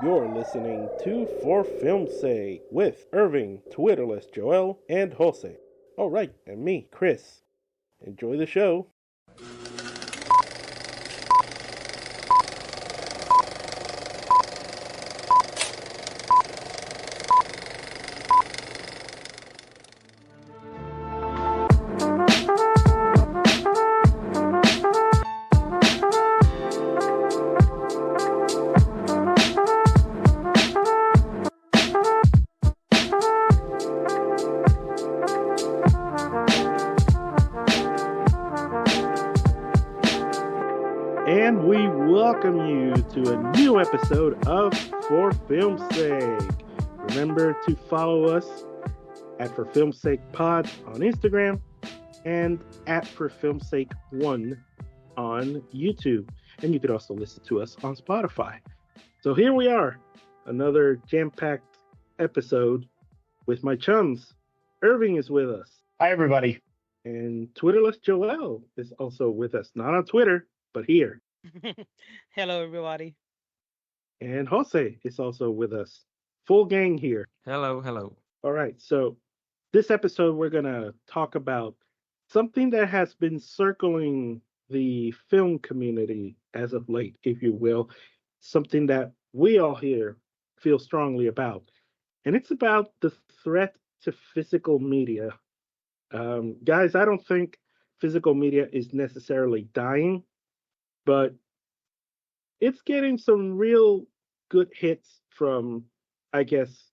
You're listening to For Film's Sake with Irving, Twitterless Joel, and Jose. Oh, right, and me, Chris. Enjoy the show. And we welcome you to a new episode of For Film's Sake. Remember to follow us at For Film's Sake Pod on Instagram and at For Film's Sake 1 on YouTube. And you could also listen to us on Spotify. So here we are, another jam-packed episode with my chums. Irving is with us. Hi, everybody. And Twitterless Joel is also with us. Not on Twitter, but here. Hello, everybody. And Jose is also with us. Full gang here. Hello. All right, so this episode we're going to talk about something that has been circling the film community as of late, if you will. Something that we all here feel strongly about. And it's about the threat to physical media. Guys, I don't think physical media is necessarily dying, but it's getting some real good hits from, I guess,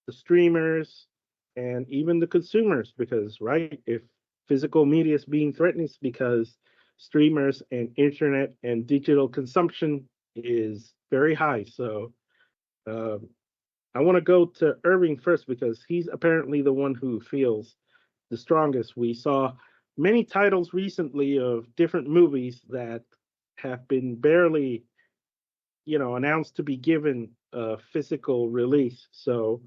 the streamers and even the consumers, because, right, if physical media is being threatened, it's because streamers and internet and digital consumption is very high. So I want to go to Irving first because he's apparently the one who feels the strongest. We saw many titles recently of different movies that have been barely, announced to be given a physical release. So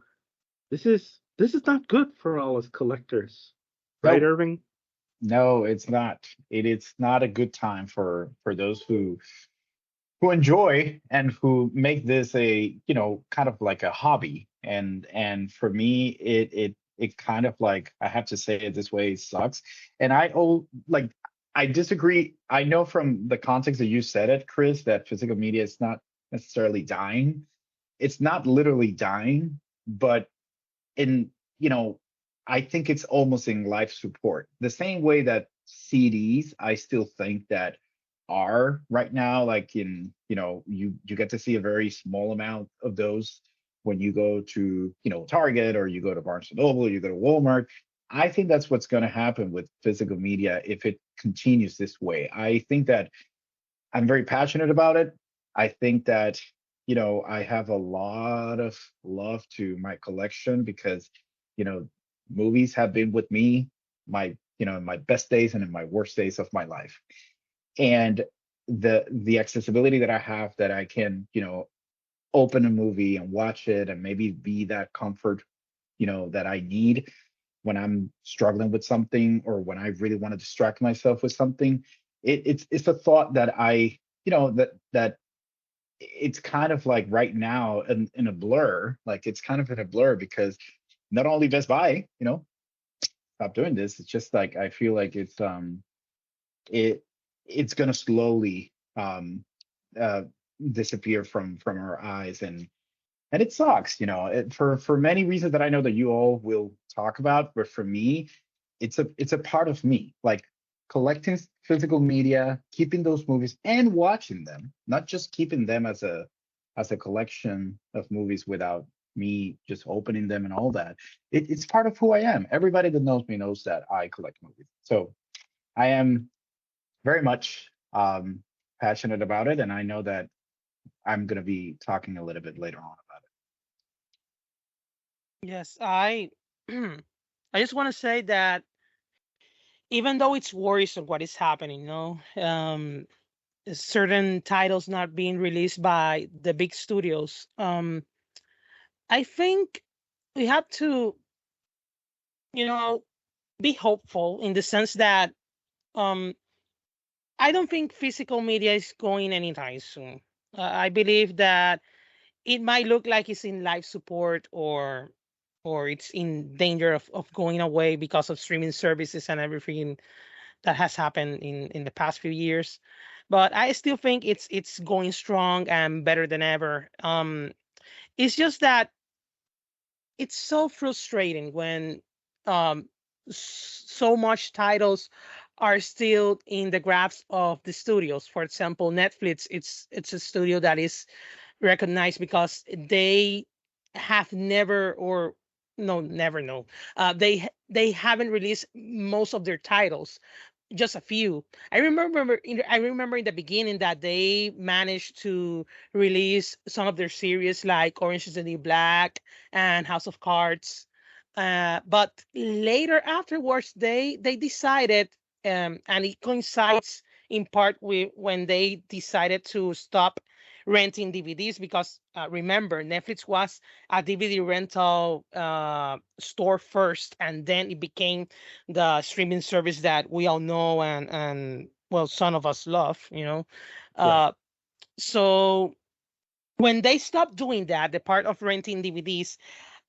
this is not good for all us collectors, right, Nope. Irving? No, it's not. It's not a good time for those who enjoy and who make this a, kind of like a hobby. And for me, it kind of like, I have to say it this way, sucks. And I disagree. I know from the context that you said it, Chris, that physical media is not necessarily dying. It's not literally dying, but in I think it's almost in life support the same way that CDs I still think that are right now, like in you get to see a very small amount of those when you go to Target, or you go to Barnes and Noble, you go to Walmart. I think that's what's going to happen with physical media if it continues this way. I think that I'm very passionate about it. I think that, I have a lot of love to my collection because, you know, movies have been with me, in my best days and in my worst days of my life. And the accessibility that I have, that I can, open a movie and watch it and maybe be that comfort, that I need when I'm struggling with something, or when I really want to distract myself with something. It's a thought that that it's kind of like right now in a blur. Like, it's kind of in a blur because not only Best Buy, stop doing this. It's just like I feel like it it's gonna slowly uh disappear from our eyes, and it sucks, for many reasons that I know that you all will talk about. But for me, it's a part of me, like collecting physical media, keeping those movies and watching them, not just keeping them as a collection of movies without me just opening them and all that. It's part of who I am. Everybody that knows me knows that I collect movies. So I am very much passionate about it, and I know that I'm going to be talking a little bit later on about Yes, I I just want to say that even though it's worrisome what is happening, certain titles not being released by the big studios, I think we have to, you know, be hopeful in the sense that um, I don't think physical media is going anytime soon. I believe that it might look like it's in life support or it's in danger of going away because of streaming services and everything that has happened in the past few years. But I still think it's going strong and better than ever. It's just that it's so frustrating when um so much titles are still in the grasp of the studios. For example, Netflix, it's a studio that is recognized because they have never or no never no they haven't released most of their titles, just a few. I remember in the beginning that they managed to release some of their series like Orange is the New Black and House of Cards. But later afterwards they decided, and it coincides in part with when they decided to stop renting DVDs because remember Netflix was a DVD rental store first, and then it became the streaming service that we all know and well some of us love, you know. Right. So when they stopped doing that, the part of renting DVDs,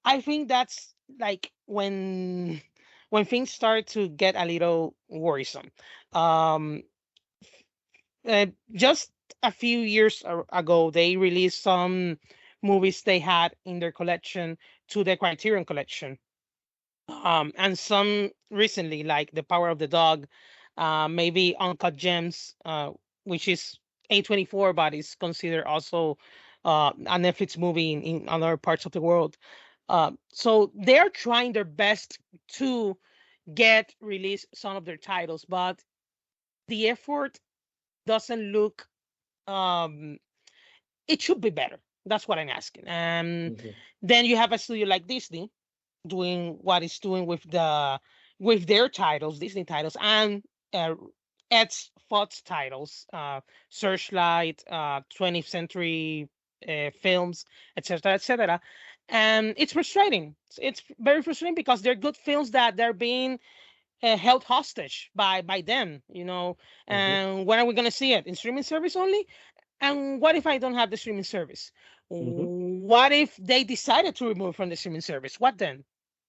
I think that's like when things start to get a little worrisome. Um, just a few years ago, they released some movies they had in their collection to the Criterion Collection, and some recently, like The Power of the Dog, maybe Uncut Gems, which is A24, but is considered also a Netflix movie in other parts of the world. So they're trying their best to get release some of their titles, but the effort doesn't look. Um, it should be better. That's what I'm asking. Mhm. Then you have a studio like Disney doing what it's doing with their titles, Disney titles, and uh, Ed's Fox titles, Searchlight, 20th Century Films, etc., etc. And it's frustrating. It's very frustrating because they're good films that they're being held hostage by them, you know. Mhm. And when are we going to see it in streaming service only? And what if I don't have the streaming service? Mhm. What if they decided to remove from the streaming service? What then?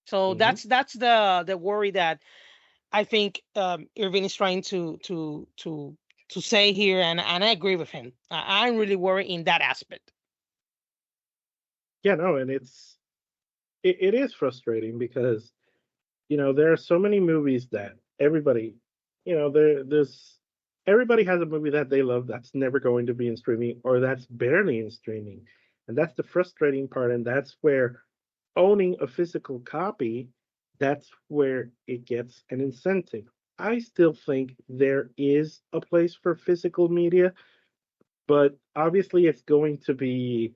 So Mhm. that's the worry that I think Irving is trying to say here, and I agree with him. I'm really worried in that aspect. Yeah, no, and it is frustrating because there are so many movies that everybody, there's everybody has a movie that they love that's never going to be in streaming or that's barely in streaming. And that's the frustrating part. And that's where owning a physical copy, that's where it gets an incentive. I still think there is a place for physical media, but obviously it's going to be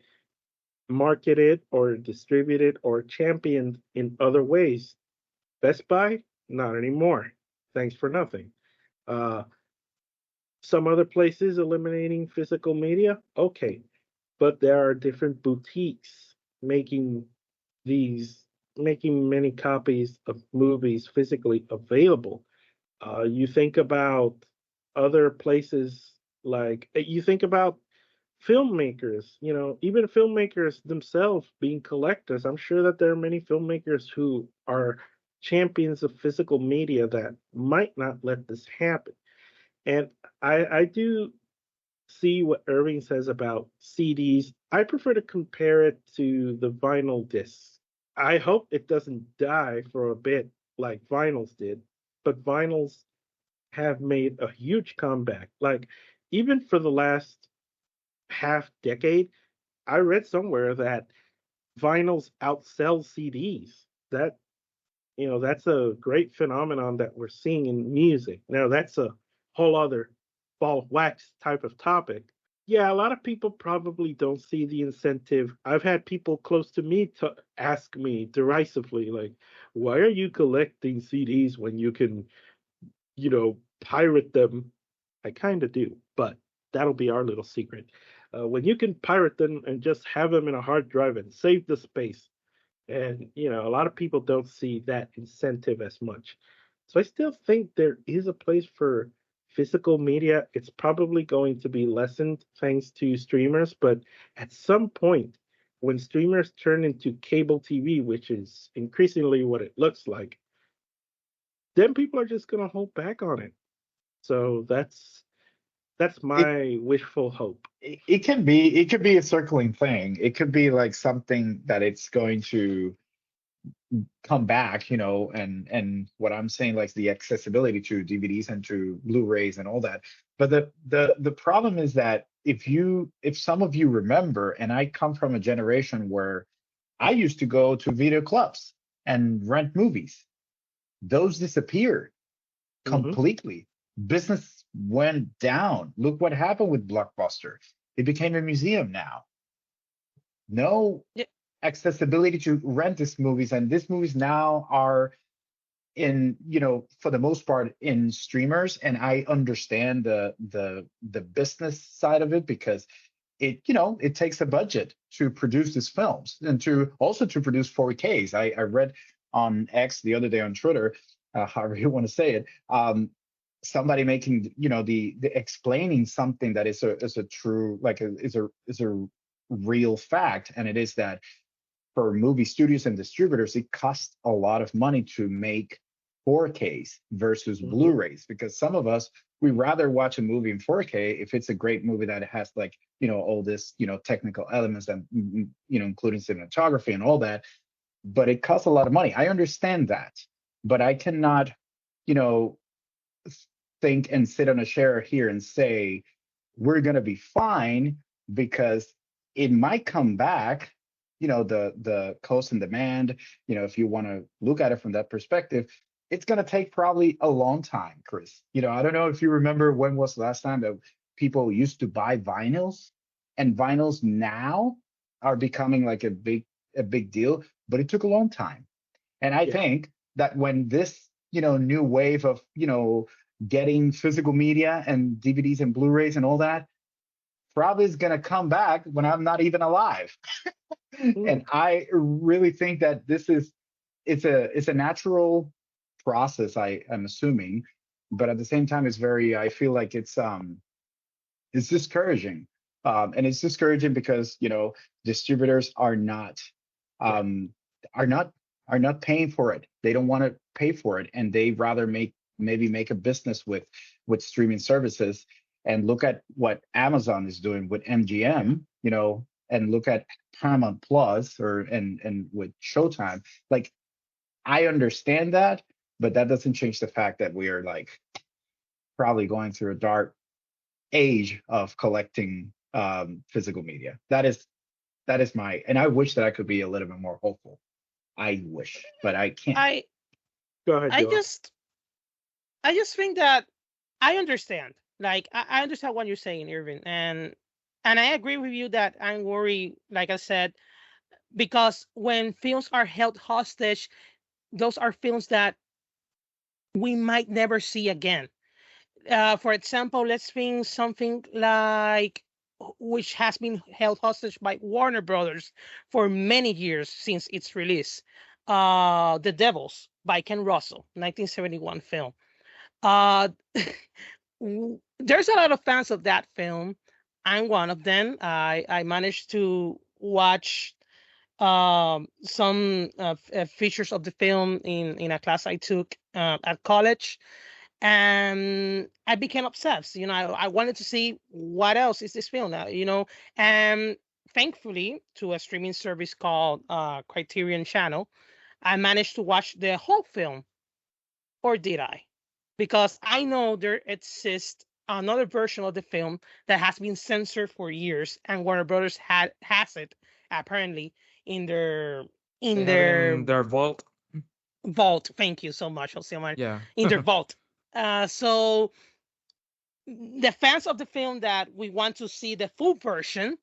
marketed or distributed or championed in other ways. Best Buy, not anymore. Thanks for nothing. Uh, some other places eliminating physical media, okay, but there are different boutiques making these making many copies of movies physically available. You think about other places like you think about filmmakers, even filmmakers themselves being collectors. I'm sure that there are many filmmakers who are champions of physical media that might not let this happen. And I do see what Irving says about CDs. I prefer to compare it to the vinyl discs. I hope it doesn't die for a bit like vinyls did, but vinyls have made a huge comeback. Like even for the last half decade, I read somewhere that vinyls outsell CDs. That's a great phenomenon that we're seeing in music. Now, that's a whole other ball of wax type of topic. Yeah, a lot of people probably don't see the incentive. I've had people close to me to ask me derisively, like, why are you collecting CDs when you can, pirate them? I kind of do, but that'll be our little secret. When you can pirate them and just have them in a hard drive and save the space, and a lot of people don't see that incentive as much. So I still think there is a place for physical media. It's probably going to be lessened thanks to streamers, but at some point, when streamers turn into cable TV, which is increasingly what it looks like, then people are just going to hold back on it. So that's It, my wishful hope. it could be a circling thing. It could be like something that it's going to come back, you know, and what I'm saying, like the accessibility to DVDs and to Blu-rays and all that. But the problem is that if some of you remember, and I come from a generation where I used to go to video clubs and rent movies. Those disappeared Hmm. completely. Business went down. Look what happened with Blockbuster. It became a museum now. No Yeah, accessibility to rent these movies, and these movies now are in, you know, for the most part in streamers. And I understand the business side of it, because it, you know, it takes a budget to produce these films and to also to produce 4Ks. I read on X the other day, on Twitter, however you want to say it, somebody making, you know, the explaining something that is a true, like is a real fact. And it is that for movie studios and distributors, it costs a lot of money to make 4Ks versus Hmm. Blu-rays, because some of us, we rather watch a movie in 4K if it's a great movie that has, like, you know, all this, you know, technical elements and, you know, including cinematography and all that. But it costs a lot of money. I understand that, but I cannot, you know, think and sit on a chair here and say we're going to be fine, because it might come back. You know, the cost and demand, you know, if you want to look at it from that perspective, it's going to take probably a long time, Chris. You know, I don't know if you remember when was the last time that people used to buy vinyls, and vinyls now are becoming like a big deal, but it took a long time. And I Yeah. think that when this, you know, new wave of, you know, getting physical media and DVDs and Blu-rays and all that probably is going to come back when I'm not even alive. Mm. And I really think that this is, it's a natural process, I am assuming, but at the same time it's very, I feel like it's discouraging. And it's discouraging because, you know, distributors Yeah. um, are not are not paying for it. They don't want to pay for it, and they rather maybe make a business with streaming services. And look at what Amazon is doing with Yeah. MGM, you know, and look at Paramount Plus or and with Showtime. Like, I understand that, but that doesn't change the fact that we are like probably going through a dark age of collecting physical media. That is my, and I wish that I could be a little bit more hopeful. I wish, but I can't. I Go ahead, I Joel. just I just think that I understand. Like I understand what you're saying, Irving, and I agree with you that I'm worried, like I said, because when films are held hostage, those are films that we might never see again. For example, let's think something like which has been held hostage by Warner Brothers for many years since its release. The Devils by Ken Russell, 1971 film. Uh, there's a lot of fans of that film. I'm one of them. I managed to watch some features of the film in a class I took at college, and I became obsessed. You know, I wanted to see what else is this film now. You know, and thankfully to a streaming service called Criterion Channel, I managed to watch the whole film, or did I? Because I know there exists another version of the film that has been censored for years, and Warner Brothers has it apparently in their They in have it their in their vault. vault. Thank you so much, Jose Omar. Yeah. In their vault. So the fans of the film that we want to see the full version,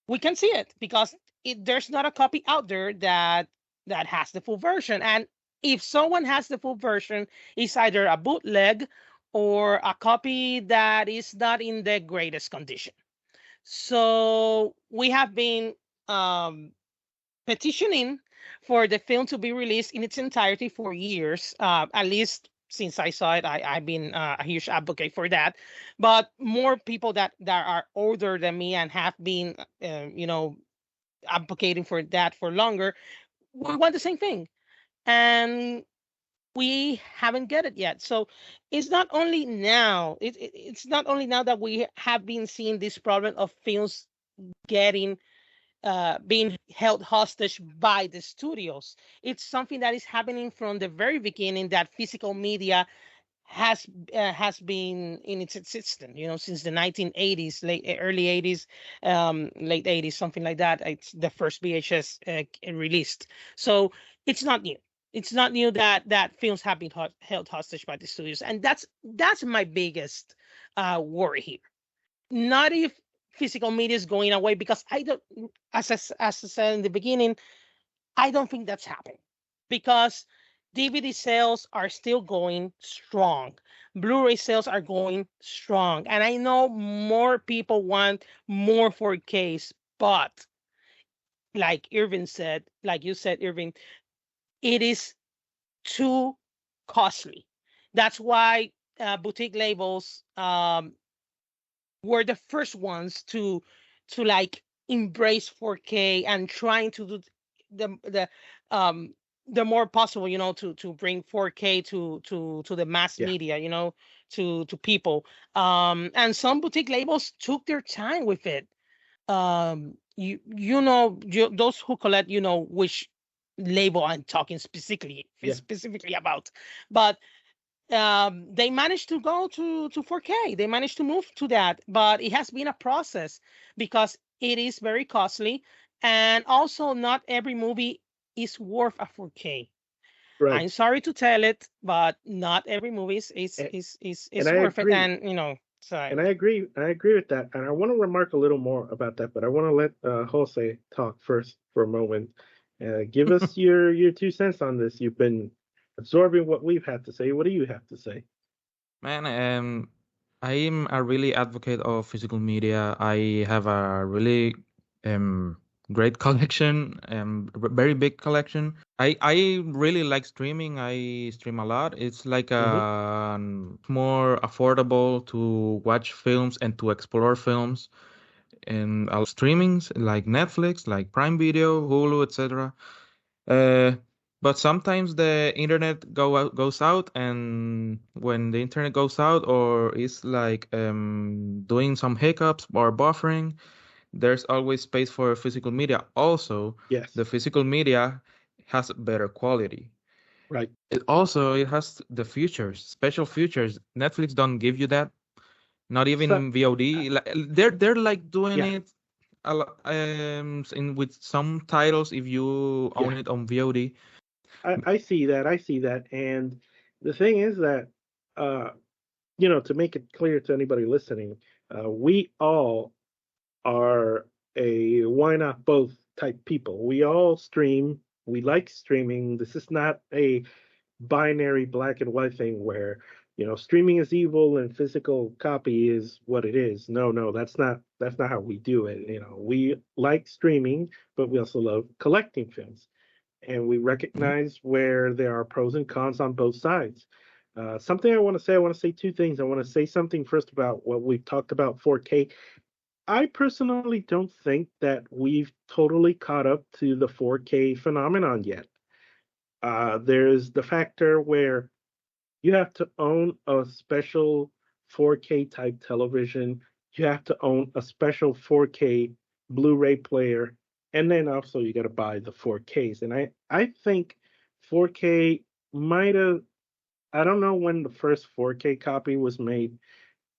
we can see it because there's not a copy out there that has the full version. And if someone has the full version, it's either a bootleg or a copy that is not in the greatest condition. So we have been um, petitioning for the film to be released in its entirety for years, at least since I saw it. I've been a huge advocate for that. But more people that are older than me and have been, you know, advocating for that for longer. We want the same thing, and we haven't get it yet. So it's not only now. It's not only now that we have been seeing this problem of films getting being held hostage by the studios. It's something that is happening from the very beginning. That physical media has been in its existence, since the 1980s, early 80s, late 80s, something like that. It's the first VHS released. So it's not new. It's not new that films have been held hostage by the studios, and that's my biggest worry here. Not if physical media is going away, because I don't, as I said in the beginning, I don't think that's happening, because DVD sales are still going strong. Blu-ray sales are going strong. And I know more people want more 4Ks, but like Irving said, like you said, Irving, it is too costly. That's why boutique labels were the first ones to like embrace 4K and trying to do the um the more possible, to bring 4K to the mass Yeah. media, to people. And some boutique labels took their time with it. Those who collect, which label I'm talking Yeah. specifically about. But they managed to go to 4K. They managed to move to that, but it has been a process, because it is very costly, and also not every movie is worth a 4K. Right. I'm sorry to tell it, but not every movie is And, is is, and is I worth it. agree. And sorry. And I agree. I agree with that. And I want to remark a little more about that, but I want to let Jose talk first for a moment. Give us your 2 cents on this. You've been absorbing what we've had to say. What do you have to say? Man, I am a really advocate of physical media. I have a really um great collection, very big collection. I really like streaming. I stream a lot. It's like Hmm. more affordable to watch films and to explore films and streamings like Netflix, like Prime Video, Hulu, etc. Uh, but sometimes the internet goes out, and when the internet goes out or is like doing some hiccups or buffering, there's always space for physical media. Also, Yes. the physical media has better quality. Right. It has the features, special features. Netflix don't give you that. Not even So, in VOD. They're like doing yeah. it a lot, in with some titles if you Yeah. own it on VOD. I see that. I see that. And the thing is that, uh, to make it clear to anybody listening, we all are a why not both type people. We all stream. We like streaming. This is not a binary black and white thing where, streaming is evil and physical copy is what it is. No, no, that's not how we do it. We like streaming, but we also love collecting films, and we Mhm. recognize where there are pros and cons on both sides. Something I want to say two things. I want to say something first about what we've talked about 4K. I personally don't think that we've totally caught up to the 4K phenomenon yet. There's the factor where you have to own a special 4K type television. You have to own a special 4K Blu-ray player, and then also you got to buy the 4Ks. And I think 4K might have, I don't know when the first 4K copy was made,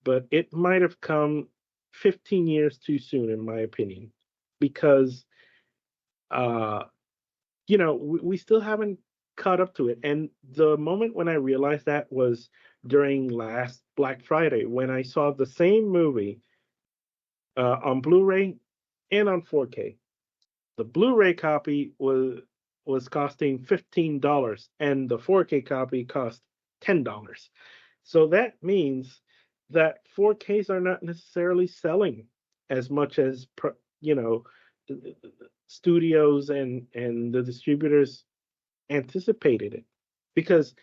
but it might have come 15 years too soon, in my opinion, because uh, we still haven't caught up to it. And the moment when I realized that was during last Black Friday, when I saw the same movie on Blu-ray and on 4K. The Blu-ray copy was costing $15, and the 4K copy cost $10. So that means that 4Ks are not necessarily selling as much as studios and the distributors anticipated it, because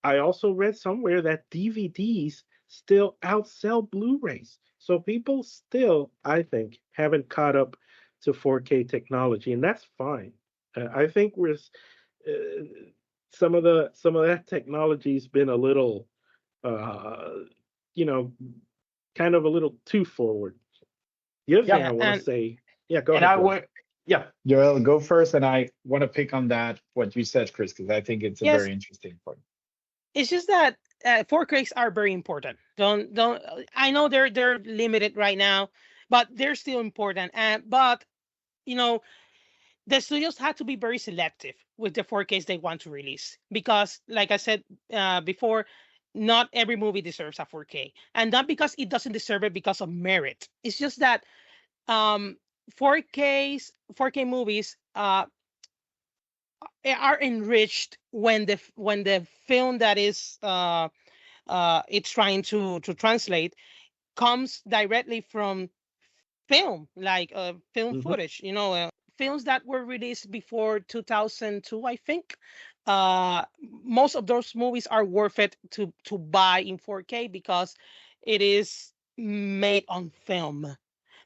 I also read somewhere that DVDs still outsell Blu-rays. So people still, I think, haven't caught up to 4K technology, and that's fine. I think some of that technology's been a little, uh, you know, kind of a little too forward. The other thing Yeah, I Yeah, want to and say, yeah, go and ahead, I Joel. would, yeah, Joel, go first, and I want to pick on that what you said, Chris, because I think it's a yes, very interesting point. it's just that 4Ks are very important. Don't. I know they're limited right now, but they're still important. And but you know, the studios had to be very selective with the 4Ks they want to release because, like I said before, not every movie deserves a 4K, and not because it doesn't deserve it because of merit. It's just that 4K movies are enriched when the film that is it's trying to translate comes directly from film, like film Hmm. footage, films that were released before 2002, I think. Most of those movies are worth it to buy in 4K because it is made on film,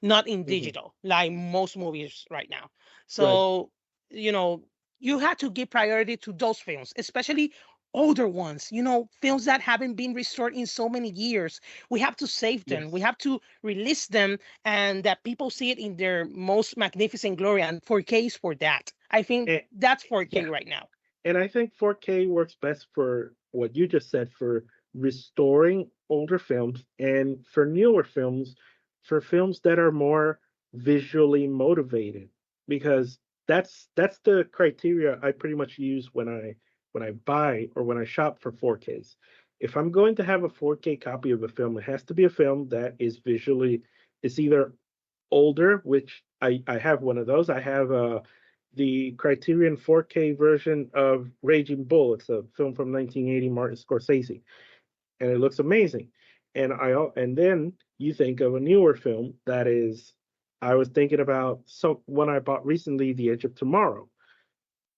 not in Hmm. digital, like most movies right now. Right. So, you know, you had to give priority to those films, especially older ones, films that haven't been restored in so many years. We have to save them. We Yes. have to release them and that people see it in their most magnificent glory. And 4K is for that. I think And, that's 4K yeah, right now. and I think 4K works best for what you just said, for restoring older films, and for newer films, for films that are more visually motivated, because that's the criteria I pretty much use when I buy or when I shop for 4Ks. If I'm going to have a 4K copy of a film, it has to be a film that is visually, it's either older, which I have one of those. I have the Criterion 4K version of Raging Bull. It's a film from 1980, Martin Scorsese, and it looks amazing. And then you think of a newer film that is. I was thinking about one I bought recently, The Edge of Tomorrow,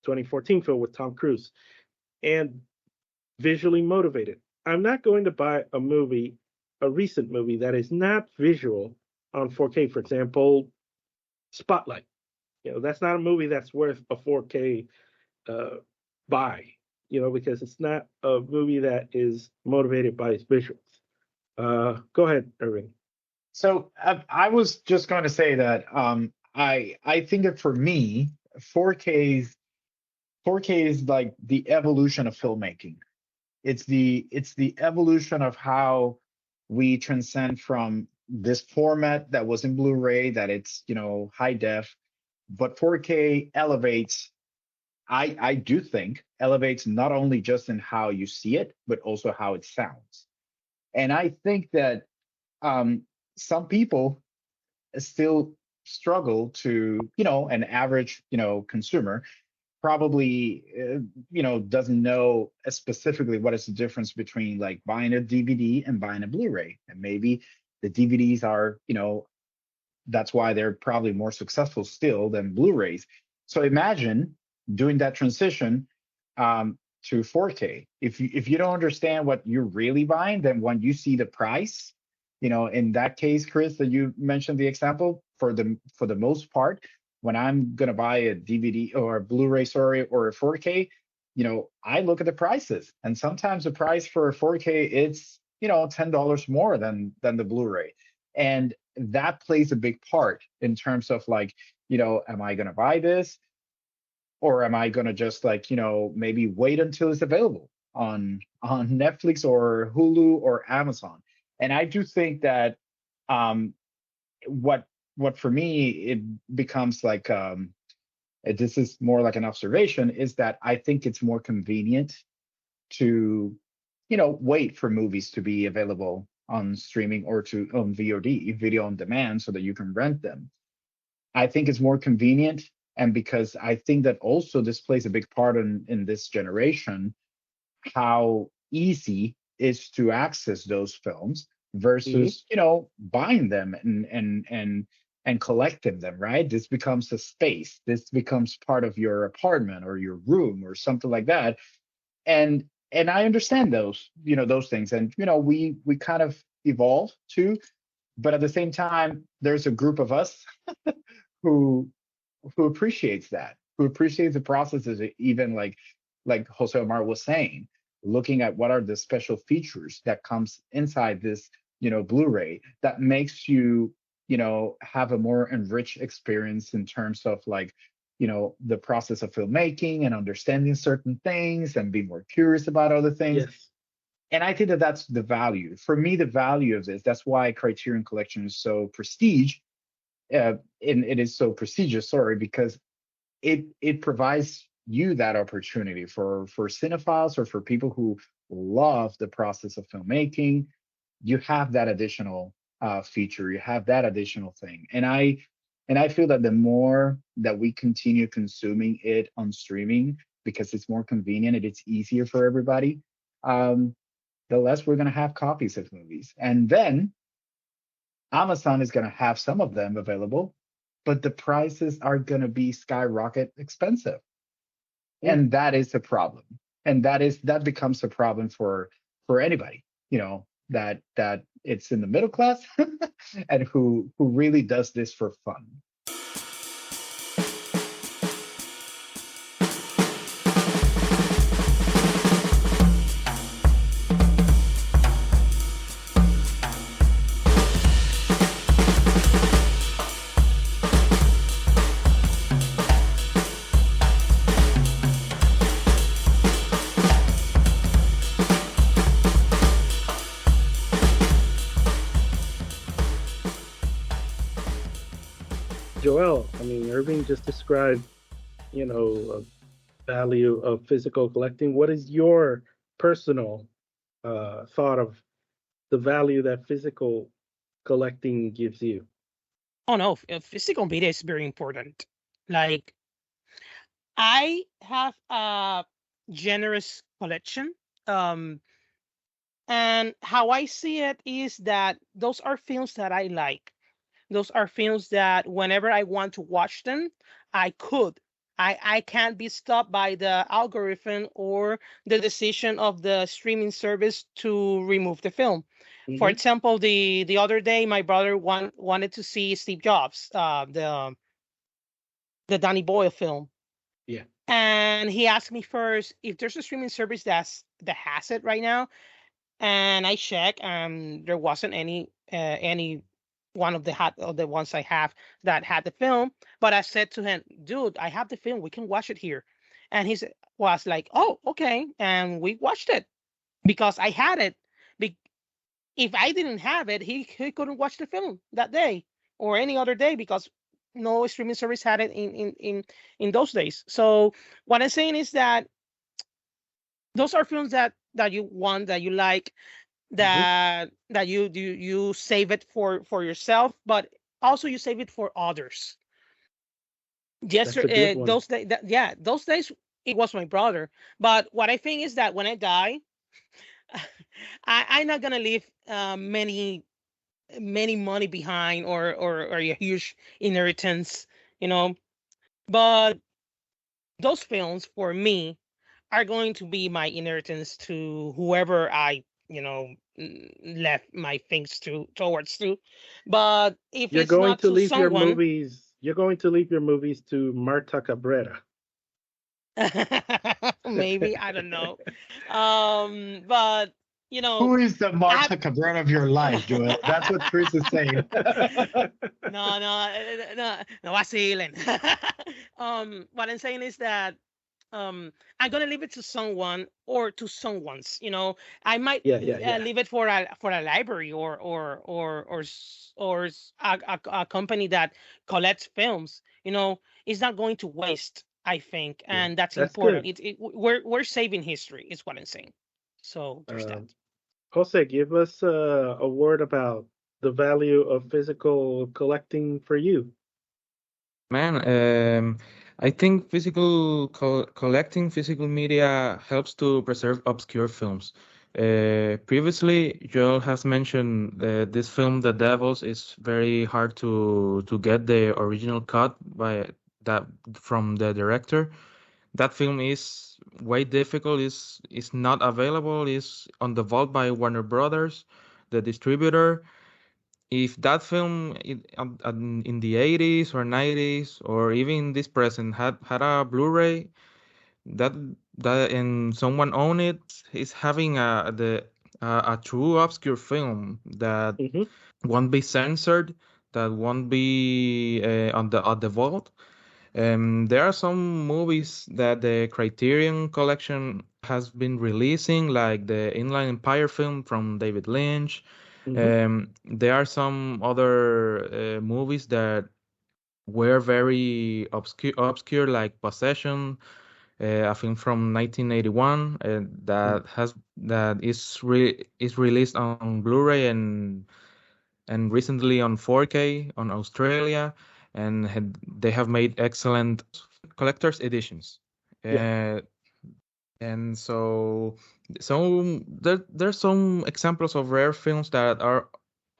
2014 film with Tom Cruise, and visually motivated. I'm not going to buy a recent movie that is not visual on 4K. For example, Spotlight. That's not a movie that's worth a 4K uh, buy, because it's not a movie that is motivated by its visuals. Go ahead, Irving. So I was just going to say that I think that for me, 4K is like the evolution of filmmaking. It's the evolution of how we transcend from this format that was in Blu-ray, that it's high def, but 4K elevates. I do think elevates not only just in how you see it, but also how it sounds. And I think that um, some people still struggle to, an average, consumer probably, doesn't know specifically what is the difference between like buying a DVD and buying a Blu-ray. And maybe the DVDs are, that's why they're probably more successful still than Blu-rays. So imagine doing that transition to 4K. If you don't understand what you're really buying, then when you see the price, in that case, Chris, that you mentioned the example, for the most part, when I'm gonna buy a DVD or a Blu-ray, sorry, or a 4K, I look at the prices, and sometimes the price for a 4K it's $10 more than the Blu-ray, and that plays a big part in terms of like, am I gonna buy this? Or am I gonna just like, maybe wait until it's available on Netflix or Hulu or Amazon? And I do think that um what what for me it becomes like this is more like an observation, is that I think it's more convenient to wait for movies to be available on streaming or to on VOD, video on demand, so that you can rent them. I think it's more convenient, and because I think that also this plays a big part in this generation, how easy is to access those films Hmm. versus buying them and collecting them, right? This becomes a space, this becomes part of your apartment or your room or something like that. And I understand those things, and we kind of evolve too, but at the same time there's a group of us who who appreciates that, who appreciates the processes, even like Jose Omar was saying, looking at what are the special features that comes inside this, Blu-ray that makes you, have a more enriched experience in terms of like, the process of filmmaking and understanding certain things and be more curious about other things. Yes. And I think that that's the value. For me, the value of this, that's why Criterion Collection is so prestige, and it is so prestigious, sorry, because it provides you that opportunity for cinephiles or for people who love the process of filmmaking. You have that additional feature, you have that additional thing, and I feel that the more that we continue consuming it on streaming, because it's more convenient and it's easier for everybody, the less we're going to have copies of movies. And then Amazon is going to have some of them available, but the prices are going to be skyrocket expensive. And that is a problem. And that becomes a problem for anybody, that it's in the middle class and who really does this for fun. Joel, I mean, Irving just described, a value of physical collecting. What is your personal thought of the value that physical collecting gives you? Oh no, physical media is very important. Like, I have a generous collection. Um, and how I see it is that those are films that I like. Those are films that whenever I want to watch them, I could. I can't be stopped by the algorithm or the decision of the streaming service to remove the film. For Hmm. example, the other day, my brother wanted to see Steve Jobs, the Danny Boyle film, Yeah. and he asked me first if there's a streaming service that has it right now, and I checked, and there wasn't any one of the ones I have that had the film. But I said to him, "Dude, I have the film. We can watch it here." And was like, "Oh, okay," and we watched it because I had it. Be- if I didn't have it, he couldn't watch the film that day or any other day because no streaming service had it in those days. So what I'm saying is that those are films that you want, that you like, Hmm. that you save it for yourself, but also you save it for others. That's a good Yesterday, one. those days it was my brother. But what I think is that when I die, I'm not gonna leave many money behind, or a huge inheritance, you know. But those films for me are going to be my inheritance to whoever I, left my things towards to. But if You're it's going not to to leave your someone, movies. You're going to leave your movies to Marta Cabrera. maybe, I don't know. But you know, Who is the I Marta Cabrera of your life, Joel? That's what Chris is saying. no, vacilen. What I'm saying is that I'm gonna leave it to someone or to someone's. I might Yeah, yeah, yeah. leave it for a library or a company that collects films. It's not going to waste, I think, Yeah. and that's That's important. good. We're saving history, is what I'm saying. So there's that. Jose, give us a word about the value of physical collecting for you. Man, I think collecting physical media helps to preserve obscure films. Previously, Joel has mentioned this film, The Devils, is very hard to get the original cut by that from the director. That film is way difficult. Is not available. Is on the vault by Warner Brothers, the distributor. if that film in the 80s or 90s or even this present had a Blu-ray, that and someone own it, is having a true obscure film that Hmm. won't be censored, that won't be on the vault. There are some movies that the Criterion Collection has been releasing, like the Inland Empire film from David Lynch. Hmm. There are some other movies that were very obscure, like Possession, a film from 1981, that is released on Blu-ray and recently on 4K on Australia, and they have made excellent collector's editions. Yeah. Uh, and so there's some examples of rare films that are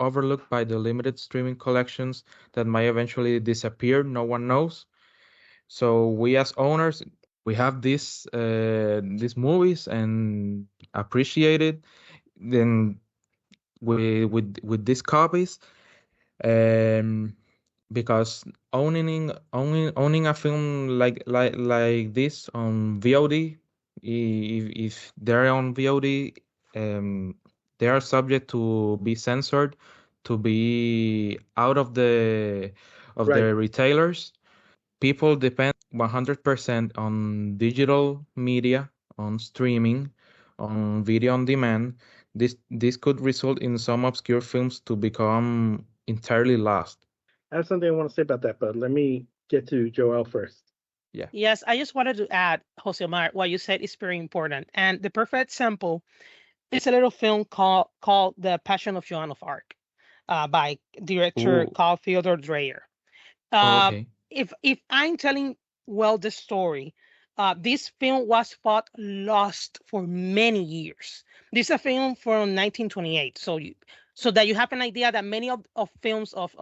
overlooked by the limited streaming collections that might eventually disappear. No one knows. So we as owners, we have these movies and appreciate it. Then with these copies, um, because owning a film like this on VOD, if they're on VOD, um, they are subject to be censored, to be out of Right. the retailers. People depend 100% on digital media, on streaming, on video on demand. This could result in some obscure films to become entirely lost. I have something I want to say about that, but let me get to Joel first. Yeah. Yes, I just wanted to add, Jose Omar, what you said is very important. And the perfect example is a little film called The Passion of Joan of Arc, by director Ooh. Carl Theodor Dreyer. Oh, Uh, okay. if I'm telling well the story, this film was thought lost for many years. This is a film from 1928, so that you have an idea that many of films of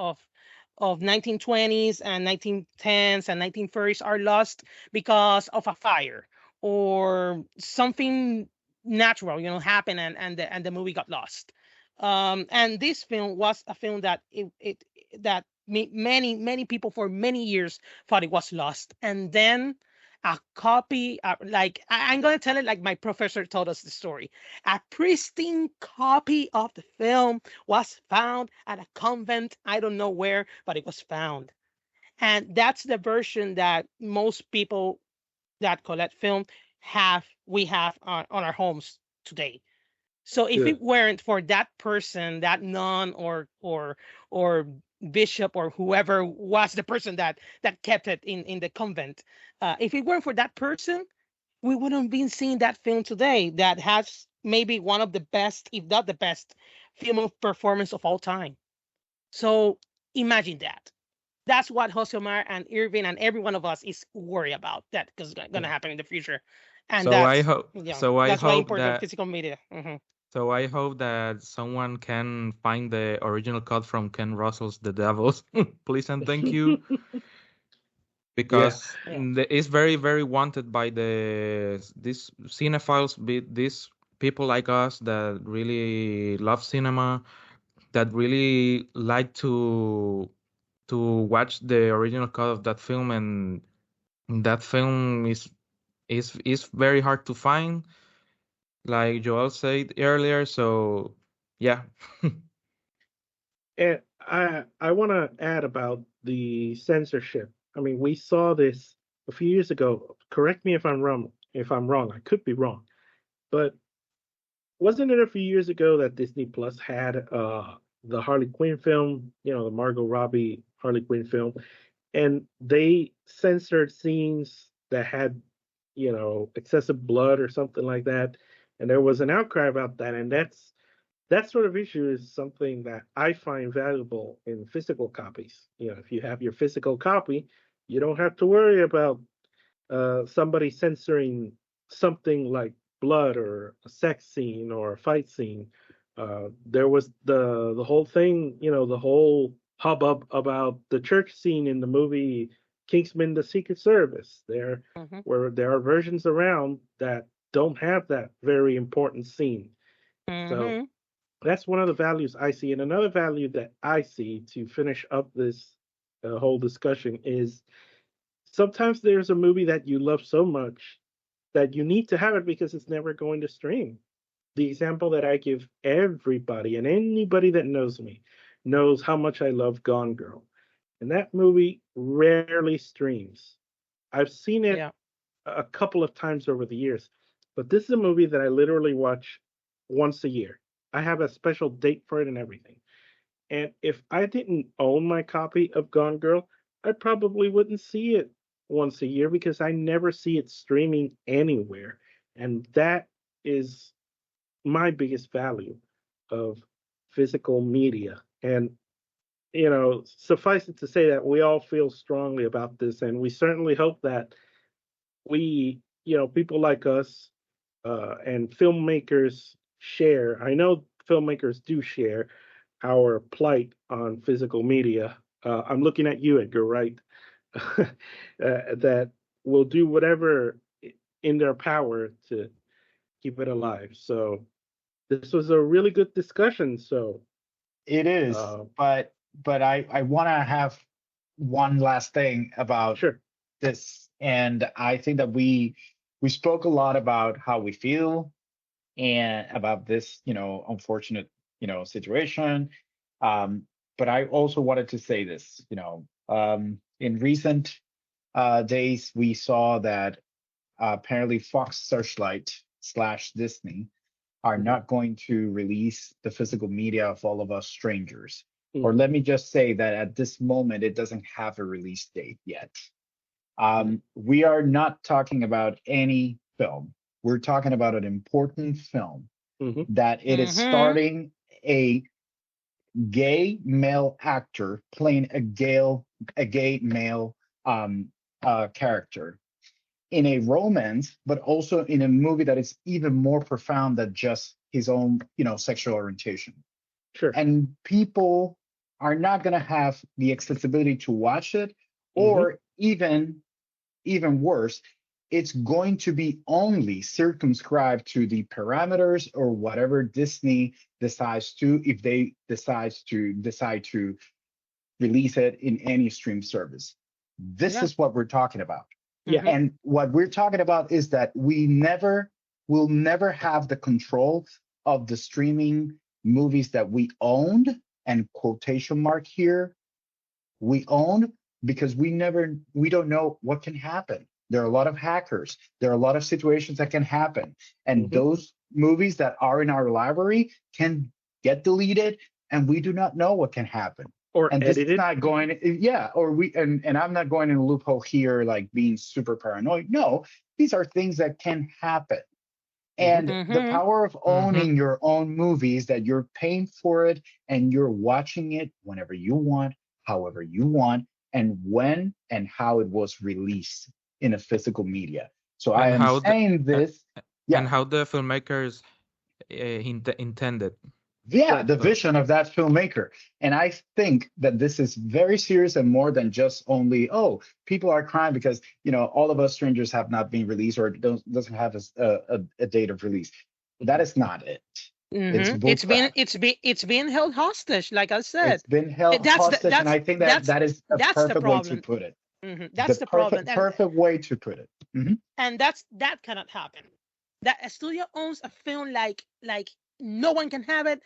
1920s and 1910s and 1930s are lost because of a fire or something natural, happened, and the movie got lost. And this film was a film that that many people for many years thought it was lost, and then a copy, like I'm going to tell it like my professor told us the story. A pristine copy of the film was found at a convent, I don't know where, but it was found. And that's the version that most people that collect film we have on our homes today. So if Good. it weren't for that person, that nun or bishop or whoever was the person that kept it in the convent, if it weren't for that person, we wouldn't be seeing that film today. That has maybe one of the best, if not the best, film performance of all time. So imagine that. That's what Jose Omar and Irving and every one of us is worried about. That is going to Yeah. happen in the future, and So I that's hope yeah, so I that's why hope important that physical media. Mhm. so I hope that someone can find the original cut from Ken Russell's The Devils. Please and thank you, Yeah. because Yeah. it's very very wanted by these cinephiles, these people like us that really love cinema, that really like to watch the original cut of that film, and that film is very hard to find, like Joel said earlier. So yeah. And I want to add about the censorship. I mean, we saw this a few years ago. Correct me if I'm wrong. If I'm wrong, I could be wrong. But wasn't it a few years ago that Disney Plus had the Harley Quinn film? The Margot Robbie Harley Quinn film, and they censored scenes that had excessive blood or something like that. And there was an outcry about that, and that sort of issue is something that I find valuable in physical copies. If you have your physical copy, you don't have to worry about somebody censoring something like blood or a sex scene or a fight scene. There was the whole thing, the whole hubbub about the church scene in the movie Kingsman: The Secret Service. Mhm. Where there are versions around that don't have that very important scene. So Mhm. That's one of the values I see. And another value that I see to finish up this whole discussion is sometimes there's a movie that you love so much that you need to have it because it's never going to stream. The example that I give everybody and anybody that knows me knows how much I love Gone Girl. And that movie rarely streams. I've seen it Yeah. a couple of times over the years, but this is a movie that I literally watch once a year. I have a special date for it and everything. And if I didn't own my copy of Gone Girl, I probably wouldn't see it once a year because I never see it streaming anywhere. And that is my biggest value of physical media. And, suffice it to say that we all feel strongly about this. And we certainly hope that we, people like us and filmmakers share. I know filmmakers do share our plight on physical media. I'm looking at you, Edgar, right? That will do whatever in their power to keep it alive. So this was a really good discussion. So It is, uh, but I want to have one last thing about sure. this, and I think that we spoke a lot about how we feel and about this, unfortunate, situation. Um, but I also wanted to say this, in recent days, we saw that apparently Fox Searchlight slash Disney are Mhm. not going to release the physical media of All of Us Strangers. Or Mhm. let me just say that at this moment, it doesn't have a release date yet. We are not talking about any film. We're talking about an important film Mhm. that it is Mm-hmm. starting a gay male actor playing a gay male character in a romance, but also in a movie that is even more profound than just his own, sexual orientation. Sure. And people are not going to have the accessibility to watch it, Mhm. or even worse, it's going to be only circumscribed to the parameters or whatever Disney decides to, if they decide to release it in any stream service. This Yeah. is what we're talking about. Yeah. Mm-hmm. And what we're talking about is that will never have the control of the streaming movies that we owned, and quotation mark here, we own, because we don't know what can happen. There are a lot of hackers. There are a lot of situations that can happen. And Mhm. those movies that are in our library can get deleted, and we do not know what can happen. Or And this is edited. not going, yeah, or and I'm not going in a loophole here, like being super paranoid. No, these are things that can happen. Mhm. And the Mm-hmm. power of Mm-hmm. owning your own movies, that you're paying for it and you're watching it whenever you want, however you want, and when and how it was released in a physical media. So I And am how the saying uh, this, and yeah, how the filmmakers intended. yeah, Right. the So vision of that filmmaker. And I think that this is very serious and more than just only, oh, people are crying because, All of Us Strangers have not been released, or doesn't have a date of release. That Mhm. is not it. It's Mm-hmm. bullcrap. It's being held hostage, like I said. It's been held That's the hostage, and I think that that is a that's the perfect way to problem. put it. Mm-hmm. The That's the problem. perfect way to put it. Mhm. And that cannot happen. That a studio owns a film like no one can have it.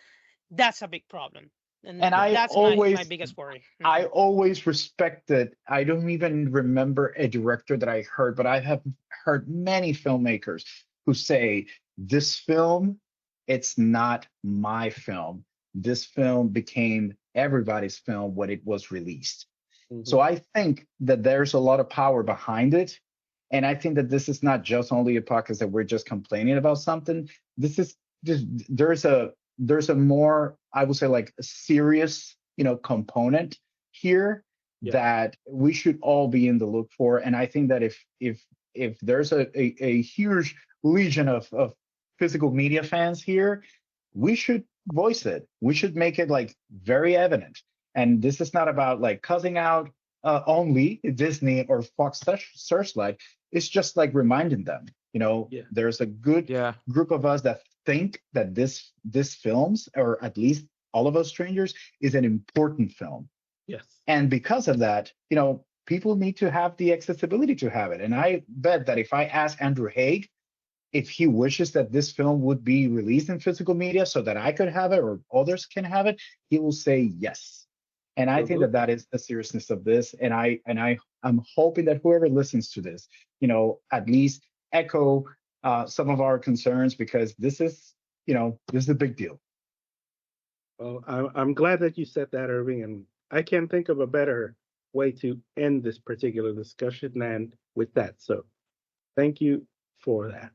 That's a big problem, and And Yeah. that's my biggest worry. I Hmm. always respected. I don't even remember a director that I heard, but I have heard many filmmakers who say this film, it's not my film. This film became everybody's film when it was released. So Mhm. I think that there's a lot of power behind it. And I think that this is not just only a podcast that we're just complaining about something. This is just, there's a more, I would say, like a serious, component here Yeah. that we should all be in the look for. And I think that if there's a huge legion of physical media fans here, we should voice it. We should make it like very evident. And this is not about like cussing out only Disney or Fox Searchlight. it's just like reminding them, Yeah. there's a good Yeah. group of us that think that this films, or at least All of Us Strangers, is an important film. Yes. And because of that, people need to have the accessibility to have it. And I bet that if I ask Andrew Haig if he wishes that this film would be released in physical media so that I could have it or others can have it, he will say yes. And I think that is the seriousness of this. And I'm hoping that whoever listens to this, at least echo some of our concerns, because this is a big deal. Well, I'm glad that you said that, Irving, and I can't think of a better way to end this particular discussion than with that. So thank you for that.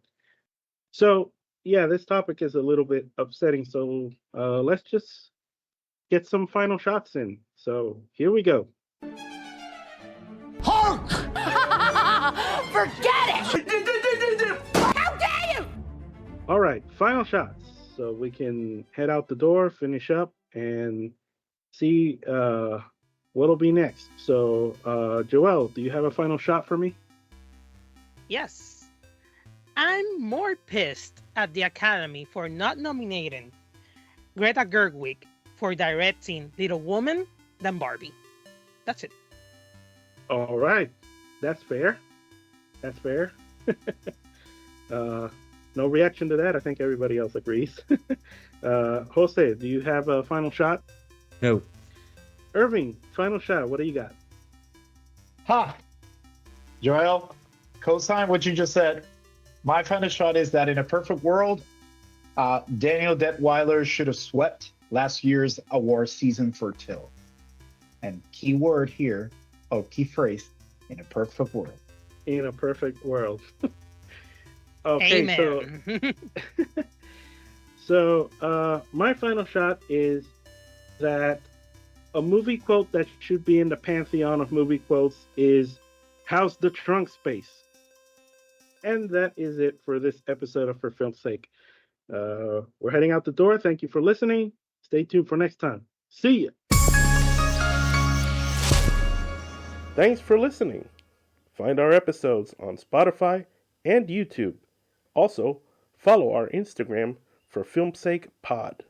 So yeah, this topic is a little bit upsetting. So let's just get some final shots in. So here we go. Hulk! Forget it! How dare you! All right, final shots. So we can head out the door, finish up, and see what'll be next. So Joelle, do you have a final shot for me? Yes. I'm more pissed at the Academy for not nominating Greta Gerwig for directing Little Woman than Barbie. That's it. All right, that's fair. That's fair. No reaction to that. I think everybody else agrees. Jose, do you have a final shot? No. Irving, final shot. What do you got? Joel, co-sign what you just said. My final shot is that in a perfect world, Daniel Detweiler should have swept last year's award season for Till. And key word here, key phrase, in a perfect world. In a perfect world. Okay, Amen. so my final shot is that a movie quote that should be in the pantheon of movie quotes is, "How's the trunk space?" And that is it for this episode of For Film's Sake. We're heading out the door. Thank you for listening. Stay tuned for next time. See ya. Thanks for listening. Find our episodes on Spotify and YouTube. Also, follow our Instagram for Film's Sake Pod.